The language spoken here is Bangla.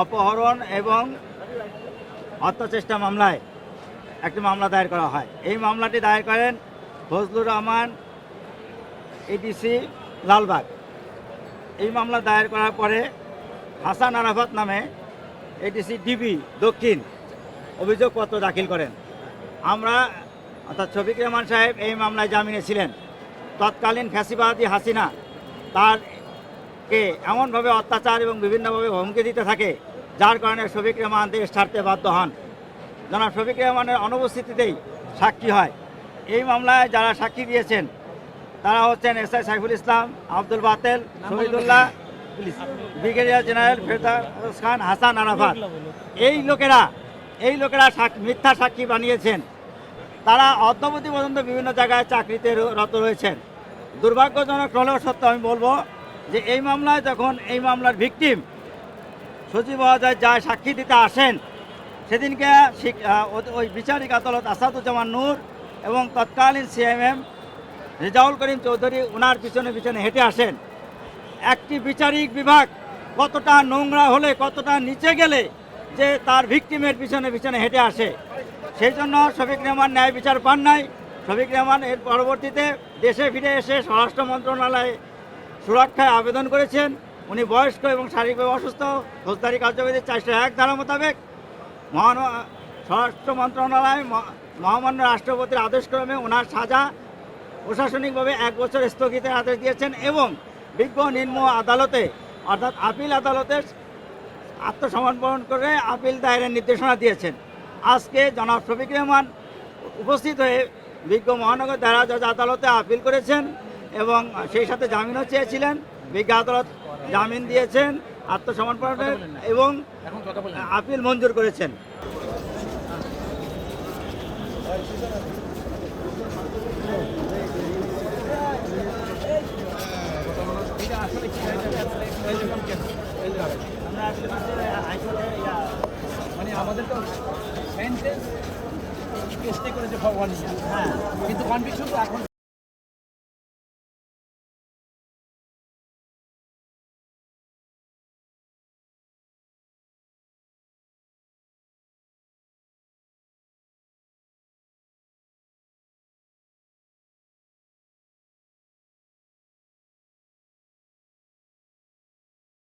অপহরণ এবং হত্যাচেষ্টা মামলায় একটি মামলা দায়ের করা হয়। এই মামলাটি দায়ের করেন ফজলুর রহমান, এডিসি লালবাগ। এই মামলা দায়ের করার পরে হাসান আরাফাত নামে এডিসি ডিবি দক্ষিণ অভিযোগপত্র দাখিল করেন। আমরা অর্থাৎ শফিক রেহমান সাহেব এই মামলায় জামিনে ছিলেন। তৎকালীন ফ্যাসিবাদী হাসিনা তারকে এমনভাবে অত্যাচার এবং বিভিন্নভাবে হুমকি দিতে থাকে, যার কারণে শফিক রেহমান দেশ ছাড়তে বাধ্য হন। জনাব শফিক রেহমানের অনুপস্থিতিতেই সাক্ষী হয়। এই মামলায় যারা সাক্ষী দিয়েছেন তারা হচ্ছেন SI Saiful Islam, Abdul বাতেল, Shahidullah, brigadier general ফেরদাউস খান, হাসান আরাফাত। এই লোকেরা মিথ্যা সাক্ষী বানিয়েছেন। তারা অদ্যাবধি পর্যন্ত বিভিন্ন জায়গায় চাকরিতে রত রয়েছেন। দুর্ভাগ্যজনক হলেও সত্য আমি বলবো যে এই মামলায় যখন এই মামলার ভিকটিম সচিব মহোদয় যা সাক্ষী দিতে আসেন, সেদিনকে ওই বিচারিক আদালত আসাদুজ্জামান নূর এবং তৎকালীন সিএমএম রেজাউল করিম চৌধুরী ওনার পিছনে হেঁটে আসেন। একটি বিচারিক বিভাগ কতটা নোংরা হলে, কতটা নিচে গেলে যে তার ভিকটিমের পিছনে হেঁটে আসে। সেই জন্য শফিক রেহমান ন্যায় বিচার পান নাই। শফিক রেহমান এর পরবর্তীতে দেশে ফিরে এসে স্বরাষ্ট্র মন্ত্রণালয়ে সুরক্ষায় আবেদন করেছেন। উনি বয়স্ক এবং শারীরিকভাবে অসুস্থ। ফৌজদারি কার্যবিধির 401 ধারা মোতাবেক স্বরাষ্ট্র মন্ত্রণালয় মহামান্য রাষ্ট্রপতির আদেশক্রমে ওনার সাজা প্রশাসনিকভাবে 1 বছর স্থগিতের আদেশ দিয়েছেন এবং বিজ্ঞ নিম্ন আদালতে অর্থাৎ আপিল আদালতে আত্মসমর্পণ করে আপিল দায়েরের নির্দেশনা দিয়েছেন। আজকে জনাব শফিক রেহমান উপস্থিত হয়ে বিজ্ঞ মহানগর দায়রা জজ আদালতে আপিল করেছেন এবং সেই সাথে জামিনও চেয়েছিলেন। বিজ্ঞ আদালত জামিন দিয়েছেন আত্মসমর্পণের এবং আপিল মঞ্জুর করেছেন। মানে আমাদের তো সেন্টেন্স কেসটা করেছে ভগবান, হ্যাঁ, কিন্তু কনভিকশন তো এখন